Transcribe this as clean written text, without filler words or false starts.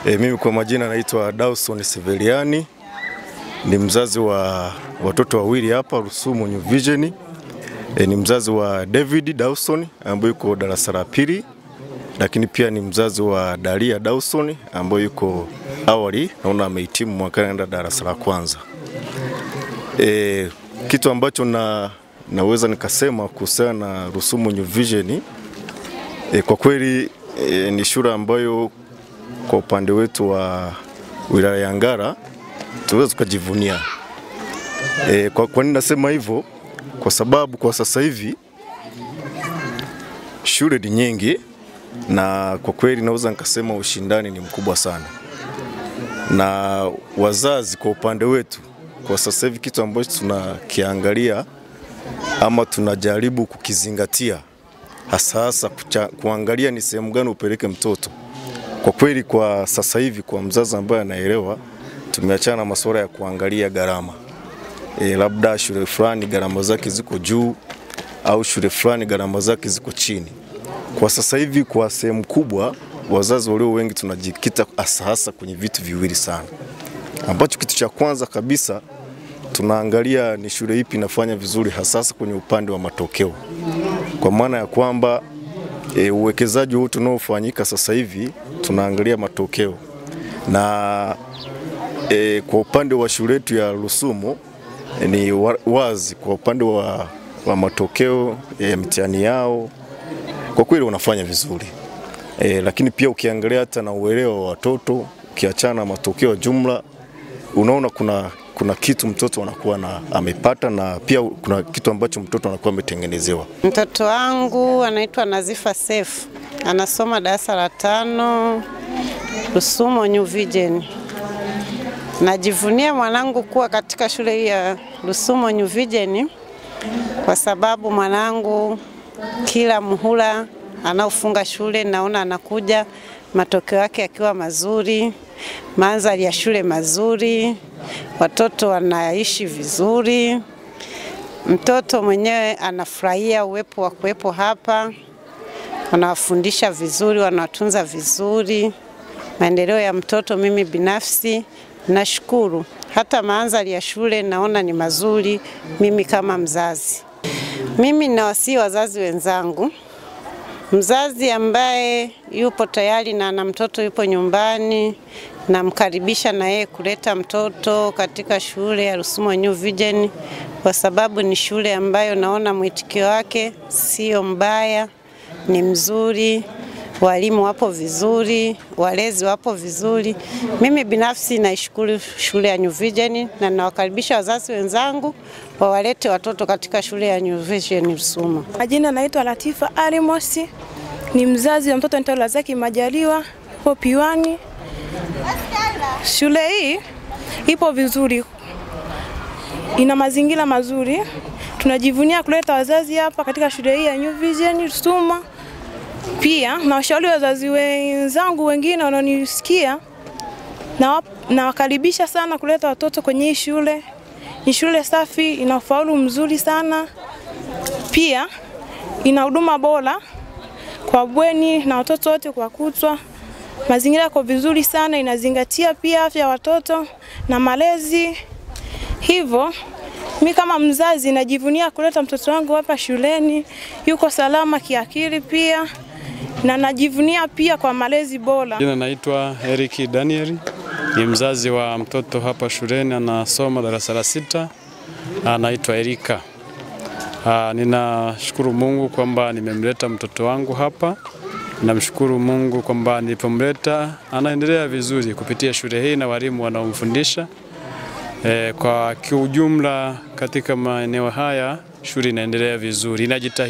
Mimi kwa majina naitwa Dawson Severiani, ni mzazi wa watoto wawili hapa Rusumo New Vision. Ni mzazi wa David Dawson ambaye yuko darasa la pili, lakini pia ni mzazi wa Dalia Dawson ambaye yuko awali, naona amehitimu mwaka anaenda darasa la kwanza. Kitu ambacho naweza nikasema kuhusiana na Rusumo New Vision, kwa kweli ni shule ambayo kwa upande wetu wa wilaya ya Ngara tunaweza tukajivunia. Kwa nini nasema hivyo? Kwa sababu kwa sasa hivi shule ni nyingi na kwa kweli naweza nikasema ushindani ni mkubwa sana. Na wazazi kwa upande wetu kwa sasa hivi kitu ambacho tunakiangalia ama tunajaribu kukizingatia hasa kuangalia ni sehemu gani upeleke mtoto. Kwa kweli kwa sasa hivi kwa mzazi ambaye anaelewa, tumeachana na masuala ya kuangalia gharama. Labda shule fulani gharama zake ziko juu au shule fulani gharama zake ziko chini. Kwa sasa hivi kwa sehemu kubwa wazazi walio wengi tunajikita hasa kwenye vitu viwili sana. Ambacho kitu cha kwanza kabisa tunaangalia ni shule ipi inafanya vizuri hasa kwenye upande wa matokeo. Kwa maana ya kwamba uwekezaji wote unaofanyika sasa hivi tunaangalia matokeo. Na kwa upande wa shule yetu ya Rusumo ni wazi kwa upande wa matokeo ya mitihani yao kwa kweli wanafanya vizuri. Lakini pia ukiangalia hata na uelewa wa watoto, ukiachana na matokeo jumla, unaona kuna kitu mtoto anakuwa amepata na pia kuna kitu ambacho mtoto anakuwa ametengenezewa. Mtoto wangu anaitwa Nazifa Seif, anasoma darasa la 5 Rusumo New Vision. Najivunia mwanangu kuwa katika shule hii ya Rusumo New Vision kwa sababu mwanangu kila muhula anaofunga shule naona anakuja matokeo yake yakiwa mazuri, mandhari ya shule mazuri, watoto wanaishi vizuri, mtoto mwenyewe anafurahia uwepo wa kuwepo hapa, wanawafundisha vizuri, wanatunza vizuri. Maendeleo ya mtoto mimi binafsi nashukuru. Hata mandhari ya shule naona ni mazuri mimi kama mzazi. Mimi nawasihi wazazi wenzangu, mzazi ambaye yupo tayari na ana mtoto yupo nyumbani, namkaribisha na yeye kuleta mtoto katika shule ya Rusumo New Vision kwa sababu ni shule ambayo naona mwitikio wake sio mbaya, ni mzuri, walimu wapo vizuri, walezi wapo vizuri. Mimi binafsi naishukuru shule ya New Vision na nawakaribisha wazazi wenzangu wawalete watoto katika shule ya New Vision Rusumo. Majina naitwa Latifa Alimosi, ni mzazi wa mtoto anaitwa Lazaki Majaliwa, yupo Piwani. Shule hii ipo vizuri, ina mazingira mazuri. Tunajivunia kuleta wazazi hapa katika shule hii ya New Vision Rusumo. Pia na washauri wazazi wenzangu wengine wanaonisikia na wakaribisha sana kuleta watoto kwenye hii shule. Ni shule safi, ina ufaulu mzuri sana. Pia ina huduma bora kwa bweni na watoto wote kwa kutwa. Mazingira yako vizuri sana, inazingatia pia afya ya watoto na malezi. Hivyo mimi kama mzazi najivunia kuleta mtoto wangu hapa shuleni, yuko salama kiakili pia na najivunia pia kwa malezi bora. Jina naitwa Eric Daniel, ni mzazi wa mtoto hapa shuleni, anasoma darasa la 6, anaitwa Erika. Ninashukuru Mungu kwamba nimemleta mtoto wangu hapa. Namshukuru Mungu kwamba nilipomleta anaendelea vizuri kupitia shule hii na walimu wanaomfundisha. Kwa kiujumla katika maeneo haya shule inaendelea vizuri, inajitahidi.